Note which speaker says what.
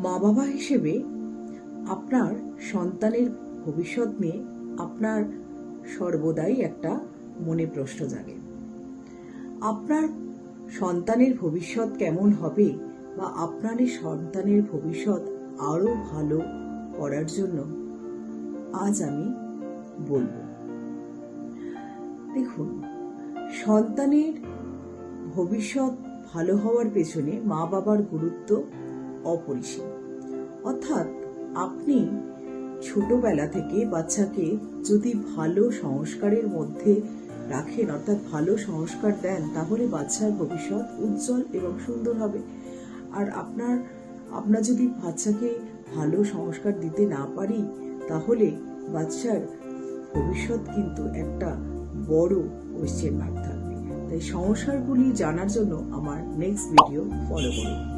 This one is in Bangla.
Speaker 1: মা বাবা হিসেবে আপনার সন্তানের ভবিষ্যৎ নিয়ে আপনার সর্বদাই একটা মনে প্রশ্ন জাগে। আপনার সন্তানের ভবিষ্যৎ কেমন হবে বা আপনার এই সন্তানের ভবিষ্যৎ আরো ভালো করার জন্য আজ আমি বলবো। দেখুন, সন্তানের ভবিষ্যৎ ভালো হওয়ার পেছনে মা বাবার গুরুত্ব অপরিসীম। অর্থাৎ আপনি ছোটবেলা থেকে বাচ্চাকে যদি ভালো সংস্কারের মধ্যে রাখেন, অর্থাৎ ভালো সংস্কার দেন, তাহলে বাচ্চার ভবিষ্যৎ উজ্জ্বল এবং সুন্দর হবে। আর আমরা যদি বাচ্চাকে ভালো সংস্কার দিতে না পারি, তাহলে বাচ্চার ভবিষ্যৎ কিন্তু একটা বড় কোয়েশ্চেন মার্ক থাকবে। তাই সংস্কারগুলি জানার জন্য আমার নেক্সট ভিডিও ফলো করুন।